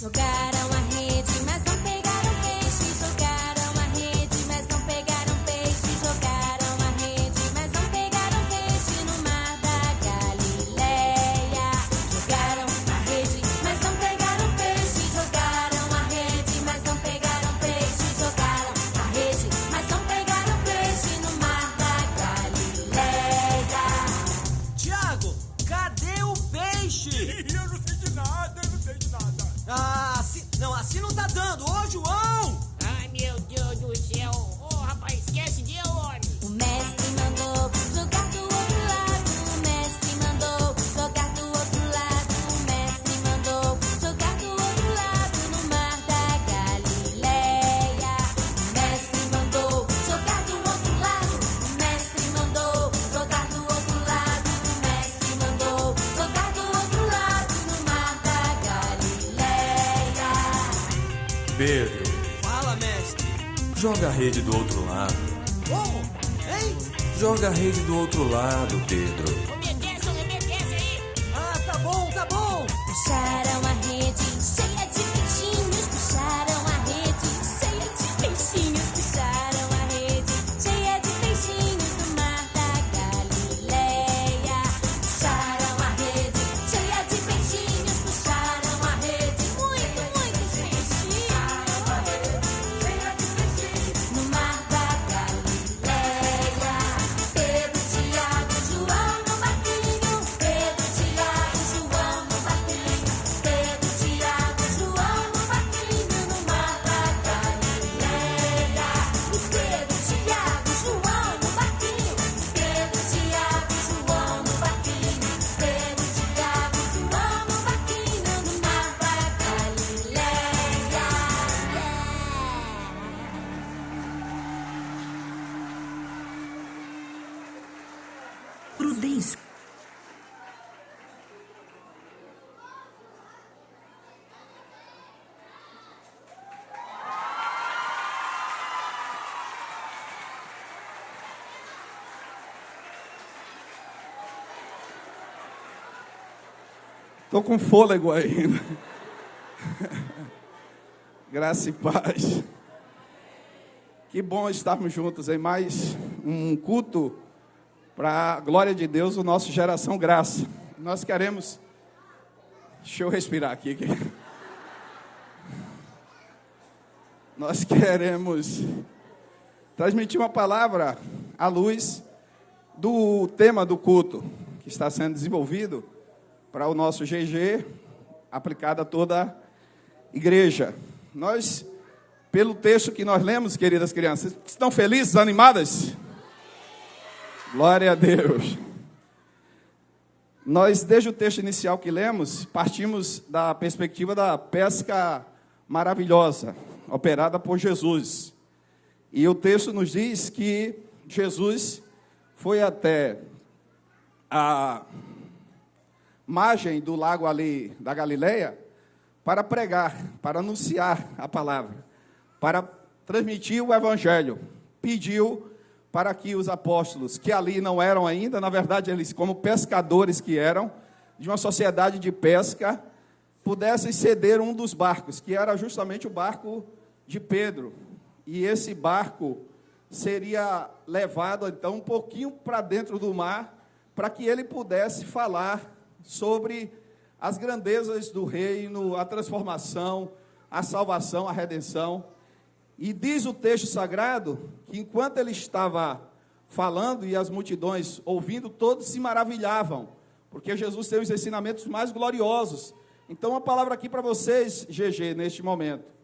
Jogaram a rede, mas não pegaram peixe. Jogaram a rede, mas não pegaram peixe. Jogaram a rede, mas não pegaram peixe no mar da Galileia. Jogaram a rede, mas não pegaram peixe. Jogaram a rede, mas não pegaram peixe. Jogaram a rede, mas não pegaram peixe no mar da Galileia. Tiago, cadê o peixe? Eu não sei de nada, eu não sei de nada. Assim não tá dando. Ô, João! Ai, meu Deus do céu. Ô, rapaz, esquece de eu, homem. O mestre mandou jogar do outro lado. O mestre mandou jogar do outro lado. O mestre mandou jogar do outro lado no mar da Galileia. O mestre mandou jogar do outro lado. O mestre mandou jogar do outro lado. O mestre mandou jogar do outro lado no mar da Galileia. Pedro, Fala, mestre. joga a rede do outro lado. Como? Hein? Joga a rede do outro lado, Pedro. Obedece aí. Ah, tá bom, tá bom. Puxaram a rede cheia de peixinhos. Puxaram a rede cheia de peixinhos. Puxaram a rede cheia de peixinhos no mar da Galileia. Puxaram a rede cheia de peixinhos. Puxaram a rede, muitos peixinhos. No mar da Galileia. Pedro, Tiago, João no barquinho. Pedro, Tiago, João no barquinho. Pedro, Tiago, João no barquinho no mar da Galileia. E Pedro, Tiago, João no barquinho. Pedro, Tiago, João no barquinho. Pedro, Tiago, João no barquinho no mar da Galileia. Prudência. Estou com fôlego ainda. Graça e paz. Que bom estarmos juntos em mais um culto para a glória de Deus, o nosso Geração Graça. Nós queremos... Deixa eu respirar aqui. Nós queremos transmitir uma palavra à luz do tema do culto que está sendo desenvolvido para o nosso GG, aplicado a toda a igreja. Nós, pelo texto que nós lemos, queridas crianças, estão felizes, animadas? Glória a Deus. Nós, desde o texto inicial que lemos, partimos da perspectiva da pesca maravilhosa, operada por Jesus. E o texto nos diz que Jesus foi até a margem do lago ali da Galileia para pregar, para anunciar a palavra, para transmitir o evangelho. Pediu para que os apóstolos, que ali não eram ainda, na verdade eles como pescadores que eram, de uma sociedade de pesca, pudessem ceder um dos barcos, que era justamente o barco de Pedro. E esse barco seria levado então um pouquinho para dentro do mar, para que ele pudesse falar sobre as grandezas do reino, a transformação, a salvação, a redenção. E diz o texto sagrado que enquanto ele estava falando e as multidões ouvindo, todos se maravilhavam, porque Jesus tem os ensinamentos mais gloriosos. Então, uma palavra aqui para vocês, GG, neste momento.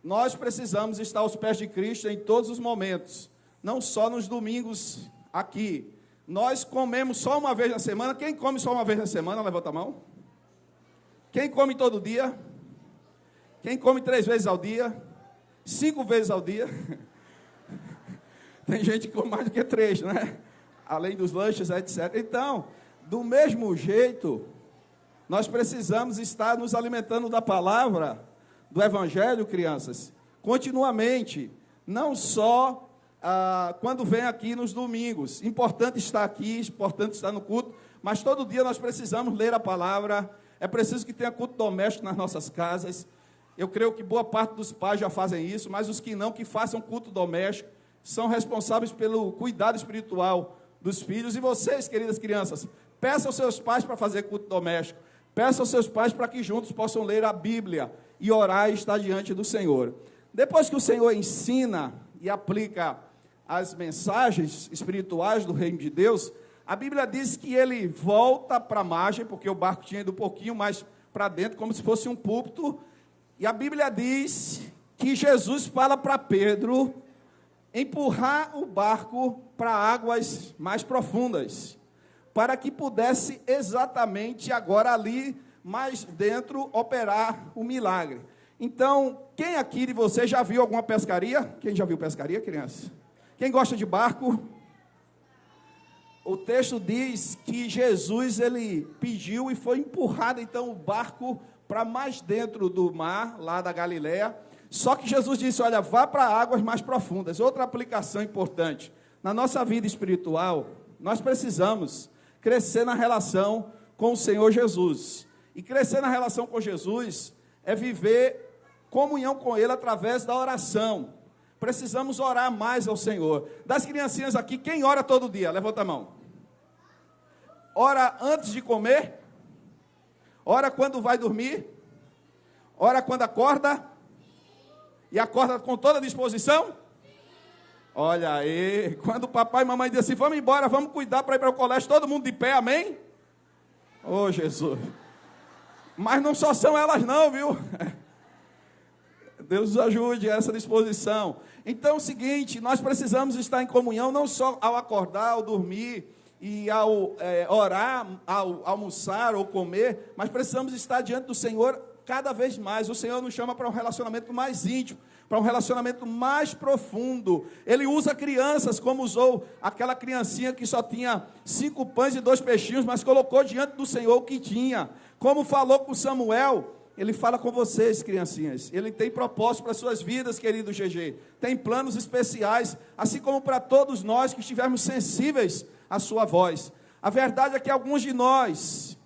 Nós precisamos estar aos pés de Cristo em todos os momentos, não só nos domingos aqui. Nós comemos só uma vez na semana. Quem come só uma vez na semana? Levanta a mão. Quem come todo dia? Quem come 3 vezes ao dia? 5 vezes ao dia? Tem gente que come mais do que 3, né? Além dos lanches, etc. Então, do mesmo jeito, nós precisamos estar nos alimentando da palavra, do evangelho, crianças, continuamente, não só quando vem aqui nos domingos. Importante estar aqui, importante estar no culto, mas todo dia nós precisamos ler a palavra. É preciso que tenha culto doméstico nas nossas casas. Eu creio que boa parte dos pais já fazem isso, mas os que não, que façam culto doméstico, são responsáveis pelo cuidado espiritual dos filhos. E vocês, queridas crianças, peçam aos seus pais para fazer culto doméstico. Peçam aos seus pais para que juntos possam ler a Bíblia e orar e estar diante do Senhor. Depois que o Senhor ensina e aplica as mensagens espirituais do reino de Deus, a Bíblia diz que ele volta para a margem, porque o barco tinha ido um pouquinho mais para dentro, como se fosse um púlpito. E a Bíblia diz que Jesus fala para Pedro empurrar o barco para águas mais profundas, para que pudesse exatamente agora ali, mais dentro, operar o milagre. Então, quem aqui de vocês já viu alguma pescaria? Quem já viu pescaria, criança? Quem gosta de barco? O texto diz que Jesus, ele pediu e foi empurrado, então, o barco para mais dentro do mar, lá da Galileia. Só que Jesus disse, olha, vá para águas mais profundas. Outra aplicação importante. Na nossa vida espiritual, nós precisamos crescer na relação com o Senhor Jesus. E crescer na relação com Jesus é viver comunhão com Ele através da oração. Precisamos orar mais ao Senhor. Das criancinhas aqui, quem ora todo dia? Levanta a mão. Ora antes de comer? Ora quando vai dormir? Ora quando acorda? E acorda com toda a disposição? Olha aí, quando o papai e mamãe dizem assim, vamos embora, vamos cuidar para ir para o colégio, todo mundo de pé, amém? Oh, Jesus. Mas não só são elas não, viu? Deus nos ajude a essa disposição. Então é o seguinte, nós precisamos estar em comunhão, não só ao acordar, ao dormir, e ao orar, ao almoçar ou comer, mas precisamos estar diante do Senhor cada vez mais. O Senhor nos chama para um relacionamento mais íntimo, para um relacionamento mais profundo. Ele usa crianças, como usou aquela criancinha que só tinha 5 pães e 2 peixinhos, mas colocou diante do Senhor o que tinha. Como falou com Samuel, Ele fala com vocês, criancinhas. Ele tem propósito para as suas vidas, querido GG. Tem planos especiais, assim como para todos nós que estivermos sensíveis à sua voz. A verdade é que alguns de nós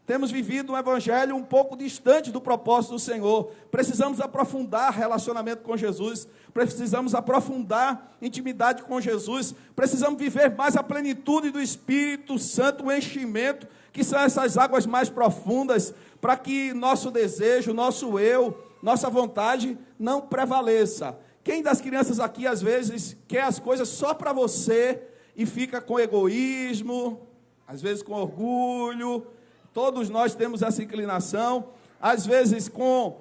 temos vivido um evangelho um pouco distante do propósito do Senhor. Precisamos aprofundar relacionamento com Jesus. Precisamos aprofundar intimidade com Jesus. Precisamos viver mais a plenitude do Espírito Santo, o enchimento, que são essas águas mais profundas, para que nosso desejo, nosso eu, nossa vontade não prevaleça. Quem das crianças aqui, às vezes, quer as coisas só para você e fica com egoísmo, às vezes com orgulho? Todos nós temos essa inclinação, às vezes com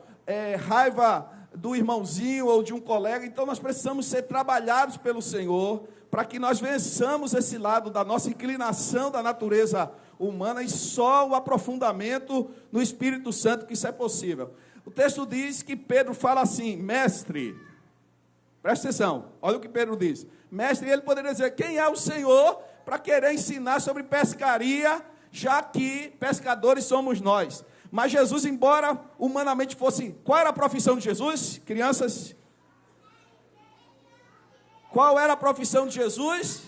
raiva do irmãozinho ou de um colega. Então nós precisamos ser trabalhados pelo Senhor, para que nós vençamos esse lado da nossa inclinação da natureza humana, e só o aprofundamento no Espírito Santo que isso é possível. O texto diz que Pedro fala assim, mestre, presta atenção, olha o que Pedro diz, mestre, ele poderia dizer, quem é o Senhor para querer ensinar sobre pescaria, já que pescadores somos nós? Mas Jesus, embora humanamente fosse... Qual era a profissão de Jesus, crianças? Qual era a profissão de Jesus?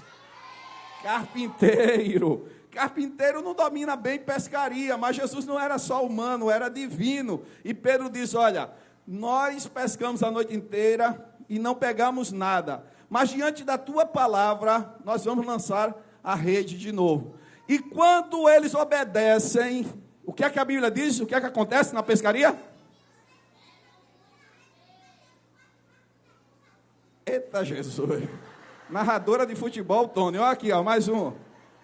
Carpinteiro. Carpinteiro não domina bem pescaria, mas Jesus não era só humano, era divino. E Pedro diz, olha, nós pescamos a noite inteira e não pegamos nada, mas diante da tua palavra, nós vamos lançar a rede de novo. E quando eles obedecem, o que é que a Bíblia diz? O que é que acontece na pescaria? Eita Jesus! Narradora de futebol, Tony. Olha aqui, ó, mais um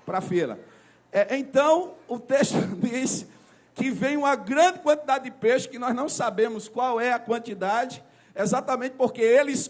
para a fila. Então, o texto diz que vem uma grande quantidade de peixe, que nós não sabemos qual é a quantidade, exatamente porque eles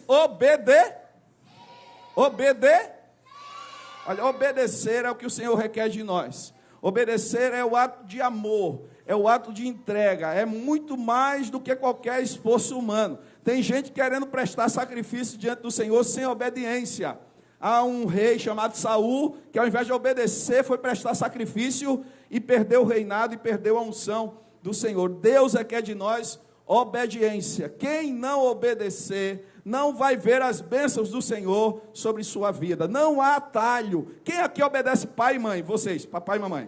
Olha, obedecer é o que o Senhor requer de nós. Obedecer é o ato de amor, é o ato de entrega, é muito mais do que qualquer esforço humano. Tem gente querendo prestar sacrifício diante do Senhor sem obediência. Há um rei chamado Saul, que ao invés de obedecer, foi prestar sacrifício e perdeu o reinado e perdeu a unção do Senhor. Deus é que é de nós obediência. Quem não obedecer não vai ver as bênçãos do Senhor sobre sua vida. Não há atalho. Quem aqui obedece pai e mãe? Vocês, papai e mamãe.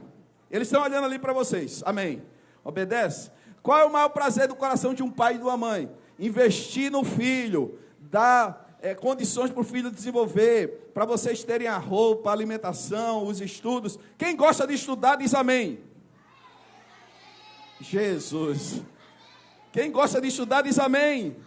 Eles estão olhando ali para vocês. Amém. Obedece? Qual é o maior prazer do coração de um pai e de uma mãe? Investir no filho, dar condições para o filho desenvolver, para vocês terem a roupa, a alimentação, os estudos. Quem gosta de estudar diz amém. Jesus. Quem gosta de estudar diz amém.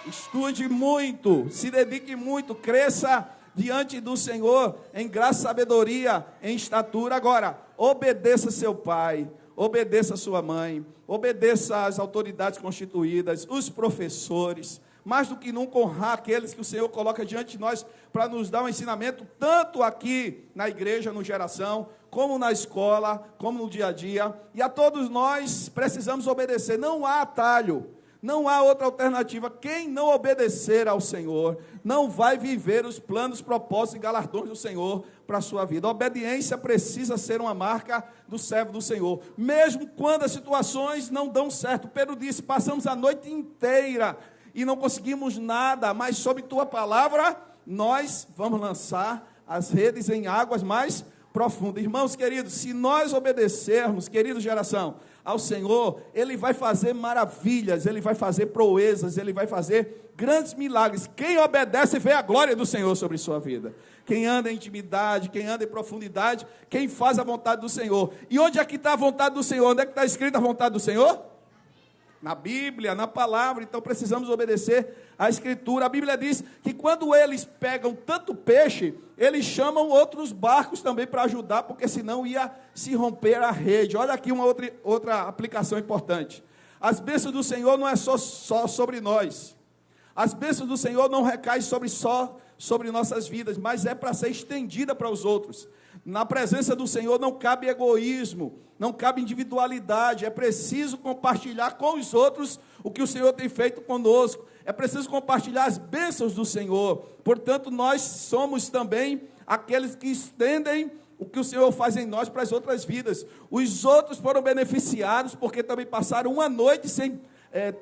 Estude muito, se dedique muito, cresça diante do Senhor em graça, sabedoria, em estatura. Agora, obedeça seu pai, obedeça sua mãe, obedeça às autoridades constituídas, os professores. Mais do que nunca honrar aqueles que o Senhor coloca diante de nós para nos dar um ensinamento, tanto aqui na igreja, no Geração, como na escola, como no dia a dia. E a todos nós precisamos obedecer. Não há atalho, não há outra alternativa. Quem não obedecer ao Senhor não vai viver os planos, propósitos e galardões do Senhor para a sua vida. A obediência precisa ser uma marca do servo do Senhor, mesmo quando as situações não dão certo. Pedro disse: passamos a noite inteira e não conseguimos nada, mas sob tua palavra nós vamos lançar as redes em águas mais profundas. Irmãos queridos, se nós obedecermos, querida Geração, ao Senhor, Ele vai fazer maravilhas, Ele vai fazer proezas, Ele vai fazer grandes milagres. Quem obedece vê a glória do Senhor sobre sua vida. Quem anda em intimidade, quem anda em profundidade, quem faz a vontade do Senhor. E onde é que está a vontade do Senhor? Onde é que está escrita a vontade do Senhor? Na Bíblia, na palavra. Então precisamos obedecer à Escritura. A Bíblia diz que quando eles pegam tanto peixe, eles chamam outros barcos também para ajudar, porque senão ia se romper a rede. Olha aqui uma outra aplicação importante. As bênçãos do Senhor não é só sobre nós. As bênçãos do Senhor não recaem só sobre nossas vidas, mas é para ser estendida para os outros. Na presença do Senhor não cabe egoísmo, não cabe individualidade. É preciso compartilhar com os outros o que o Senhor tem feito conosco. É preciso compartilhar as bênçãos do Senhor. Portanto, nós somos também aqueles que estendem o que o Senhor faz em nós para as outras vidas. Os outros foram beneficiados porque também passaram uma noite sem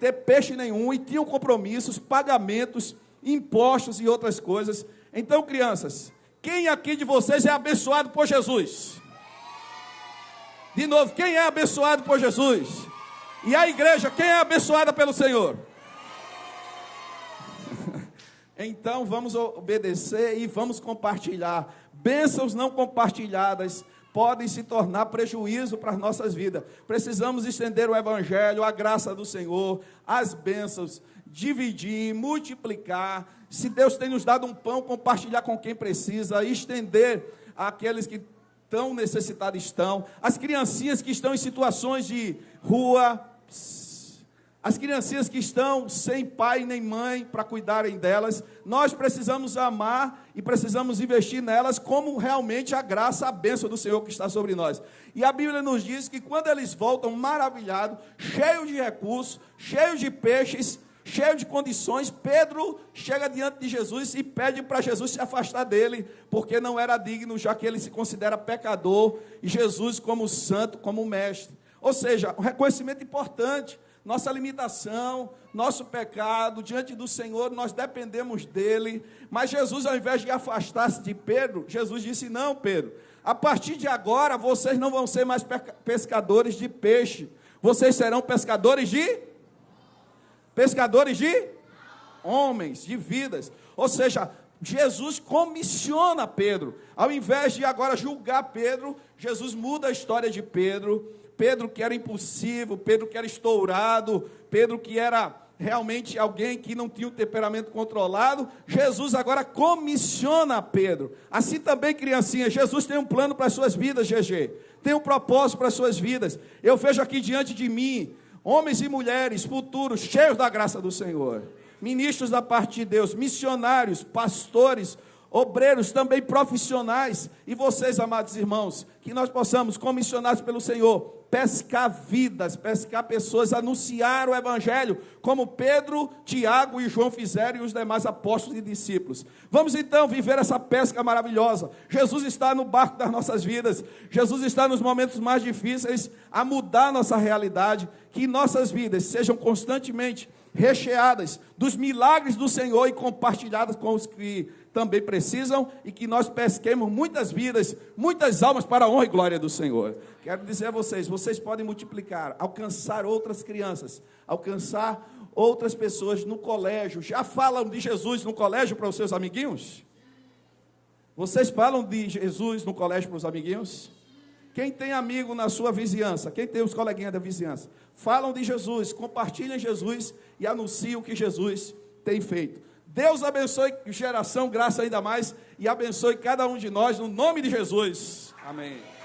ter peixe nenhum e tinham compromissos, pagamentos, impostos e outras coisas. Então, crianças, quem aqui de vocês é abençoado por Jesus? De novo, quem é abençoado por Jesus? E a igreja, quem é abençoada pelo Senhor? Então vamos obedecer e vamos compartilhar. Bênçãos não compartilhadas podem se tornar prejuízo para as nossas vidas. Precisamos estender o Evangelho, a graça do Senhor, as bênçãos, dividir, multiplicar. Se Deus tem nos dado um pão, compartilhar com quem precisa, estender àqueles que tão necessitados estão, as criancinhas que estão em situações de rua, as criancinhas que estão sem pai nem mãe para cuidarem delas. Nós precisamos amar e precisamos investir nelas como realmente a graça, a bênção do Senhor que está sobre nós. E a Bíblia nos diz que quando eles voltam maravilhados, cheios de recursos, cheios de peixes, cheio de condições, Pedro chega diante de Jesus e pede para Jesus se afastar dele, porque não era digno, já que ele se considera pecador, e Jesus como santo, como mestre. Ou seja, um reconhecimento importante, nossa limitação, nosso pecado, diante do Senhor, nós dependemos dele, mas Jesus, ao invés de afastar-se de Pedro, Jesus disse: não, Pedro, a partir de agora, vocês não vão ser mais pescadores de peixe, vocês serão pescadores de homens, de vidas. Ou seja, Jesus comissiona Pedro. Ao invés de agora julgar Pedro, Jesus muda a história de Pedro. Pedro que era impulsivo, Pedro que era estourado, Pedro que era realmente alguém que não tinha um temperamento controlado, Jesus agora comissiona Pedro. Assim também, criancinha, Jesus tem um plano para as suas vidas, GG. Tem um propósito para as suas vidas. Eu vejo aqui diante de mim homens e mulheres futuros, cheios da graça do Senhor, ministros da parte de Deus, missionários, pastores, obreiros, também profissionais, e vocês, amados irmãos, que nós possamos, comissionados pelo Senhor, pescar vidas, pescar pessoas, anunciar o Evangelho, como Pedro, Tiago e João fizeram, e os demais apóstolos e discípulos. Vamos então viver essa pesca maravilhosa. Jesus está no barco das nossas vidas, Jesus está nos momentos mais difíceis a mudar nossa realidade, que nossas vidas sejam constantemente recheadas dos milagres do Senhor e compartilhadas com os que também precisam, e que nós pesquemos muitas vidas, muitas almas para a honra e glória do Senhor. Quero dizer a vocês vocês podem multiplicar, alcançar outras crianças, alcançar outras pessoas no colégio. Já falam de Jesus no colégio para os seus amiguinhos? Vocês falam de Jesus no colégio para os amiguinhos? Quem tem amigo na sua vizinhança? Quem tem os coleguinhas da vizinhança? Falam de Jesus, compartilhem Jesus e anunciem o que Jesus tem feito. Deus abençoe geração, graça ainda mais, e abençoe cada um de nós, no nome de Jesus. Amém.